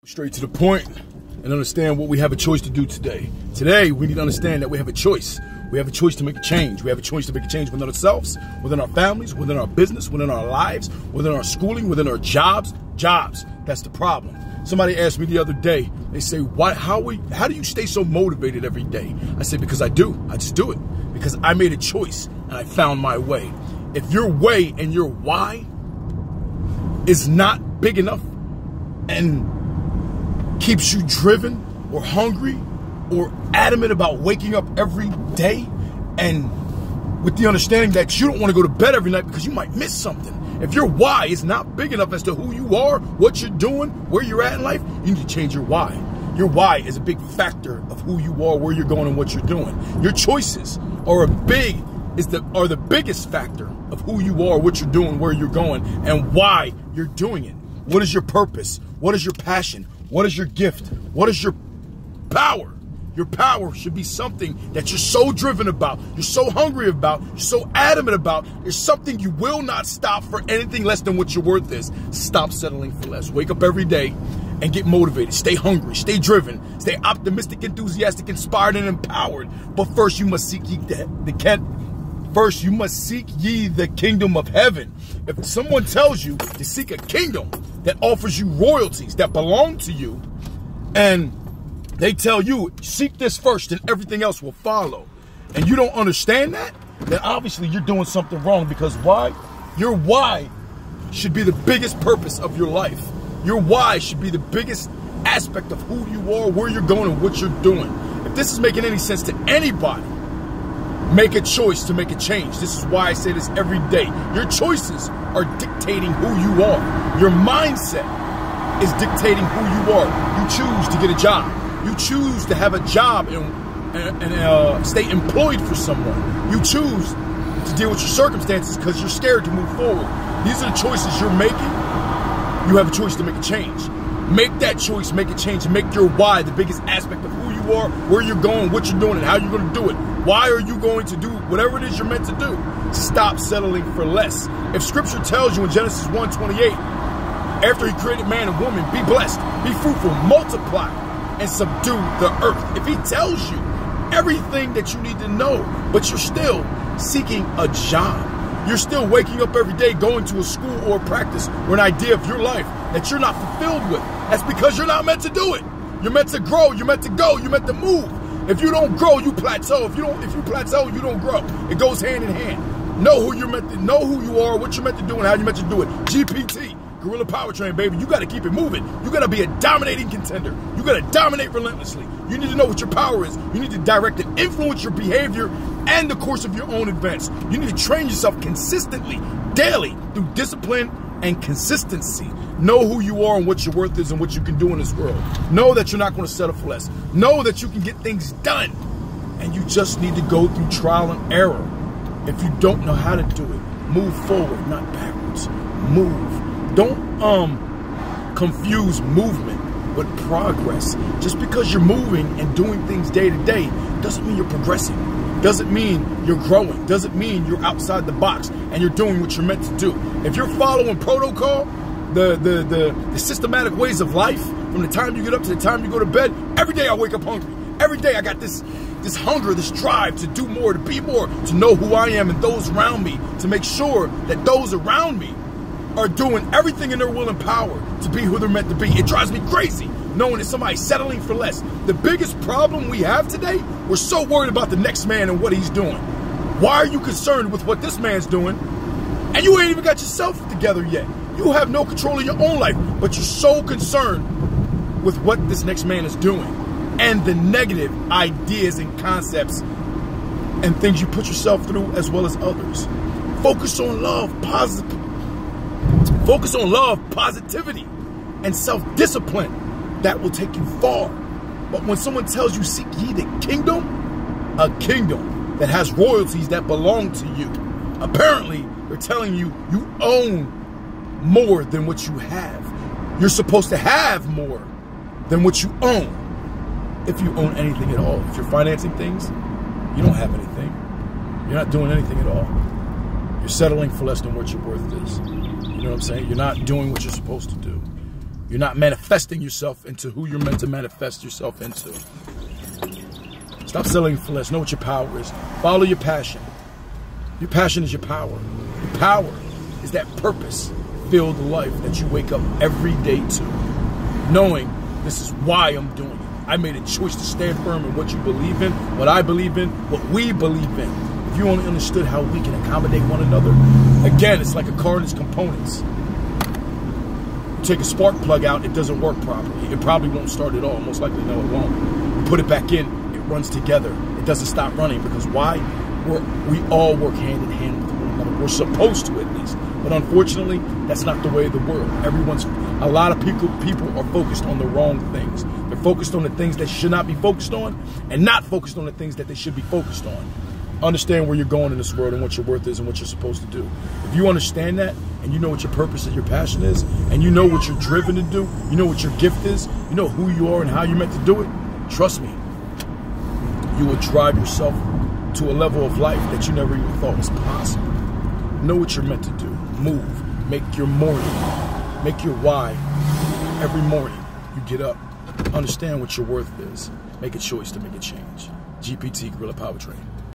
Straight to the point and understand what we have a choice to do today. Today, we need to understand that we have a choice. We have a choice to make a change. We have a choice to make a change within ourselves, within our families, within our business, within our lives, within our schooling, within our jobs. That's the problem. Somebody asked me the other day, they say, how do you stay so motivated every day? I say, because I do. I just do it. Because I made a choice and I found my way. If your way and your why is not big enough and keeps you driven or hungry or adamant about waking up every day and with the understanding that you don't want to go to bed every night because you might miss something. If your why is not big enough as to who you are, what you're doing, where you're at in life, you need to change your why. Your why is a big factor of who you are, where you're going, and what you're doing. Your choices are the biggest factor of who you are, what you're doing, where you're going, and why you're doing it. What is your purpose? What is your passion? What is your gift? What is your power? Your power should be something that you're so driven about, you're so hungry about, you're so adamant about. There's something you will not stop for anything less than what your worth is. Stop settling for less. Wake up every day and get motivated. Stay hungry, stay driven, stay optimistic, enthusiastic, inspired, and empowered. But first you must seek ye the kingdom of heaven. If someone tells you to seek a kingdom that offers you royalties that belong to you, and they tell you, seek this first and everything else will follow, and you don't understand that, then obviously you're doing something wrong. Because why? Your why should be the biggest purpose of your life. Your why should be the biggest aspect of who you are, where you're going, and what you're doing. If this is making any sense to anybody, make a choice to make a change. This is why I say this every day. Your choices are dictating who you are. Your mindset is dictating who you are. You choose to get a job. You choose to have a job and stay employed for someone. You choose to deal with your circumstances because you're scared to move forward. These are the choices you're making. You have a choice to make a change. Make that choice, make a change, and make your why the biggest aspect of who you are, where you're going, what you're doing, and how you're going to do it. Why are you going to do whatever it is you're meant to do? Stop settling for less. If scripture tells you in Genesis 1:28, after he created man and woman, be blessed, be fruitful, multiply, and subdue the earth. If he tells you everything that you need to know, but you're still seeking a job, you're still waking up every day, going to a school or a practice or an idea of your life that you're not fulfilled with, that's because you're not meant to do it. You're meant to grow, you're meant to go, you're meant to move. If you don't grow, you plateau. If you plateau, you don't grow. It goes hand in hand. Know who you're meant to know, who you are, what you're meant to do, and how you're meant to do it. GPT, Gorilla Powertrain, baby. You got to keep it moving. You got to be a dominating contender. You got to dominate relentlessly. You need to know what your power is. You need to direct and influence your behavior and the course of your own events. You need to train yourself consistently, daily, through discipline and consistency. Know who you are and what your worth is and what you can do in this world. Know that you're not going to settle for less. Know that you can get things done. And you just need to go through trial and error. If you don't know how to do it, move forward, not backwards. Move. Don't confuse movement with progress. Just because you're moving and doing things day to day doesn't mean you're progressing. Doesn't mean you're growing. Doesn't mean you're outside the box and you're doing what you're meant to do. If you're following protocol, the systematic ways of life, from the time you get up to the time you go to bed, every day I wake up hungry. Every day I got this hunger, this drive to do more, to be more, to know who I am and those around me, to make sure that those around me are doing everything in their will and power to be who they're meant to be. It drives me crazy knowing that somebody's settling for less. The biggest problem we have today, we're so worried about the next man and what he's doing. Why are you concerned with what this man's doing and you ain't even got yourself together yet? You have no control of your own life, but you're so concerned with what this next man is doing and the negative ideas and concepts and things you put yourself through as well as others. Focus on love, positivity, and self-discipline. That will take you far. But when someone tells you seek ye the kingdom, a kingdom that has royalties that belong to you, apparently they're telling you you own more than what you have. You're supposed to have more than what you own. If you own anything at all. If you're financing things, you don't have anything. You're not doing anything at all. You're settling for less than what your worth is. You know what I'm saying? You're not doing what you're supposed to do. You're not manifesting yourself into who you're meant to manifest yourself into. Stop selling for less. Know what your power is. Follow your passion. Your passion is your power. Your power is that purpose-filled life that you wake up every day to, knowing this is why I'm doing it. I made a choice to stand firm in what you believe in, what I believe in, what we believe in. If you only understood how we can accommodate one another, again, it's like a car and its components. You take a spark plug out, it doesn't work properly. It probably won't start at all. Most likely, no, it won't. You put it back in, it runs together. It doesn't stop running because why? We all work hand in hand with one another. We're supposed to, at least. But unfortunately, that's not the way of the world. A lot of people are focused on the wrong things. They're focused on the things that should not be focused on and not focused on the things that they should be focused on. Understand where you're going in this world and what your worth is and what you're supposed to do. If you understand that and you know what your purpose and your passion is and you know what you're driven to do, you know what your gift is, you know who you are and how you're meant to do it, trust me, you will drive yourself to a level of life that you never even thought was possible. Know what you're meant to do. Move. Make your morning. Make your why. Every morning you get up. Understand what your worth is. Make a choice to make a change. GPT Gorilla Power Train.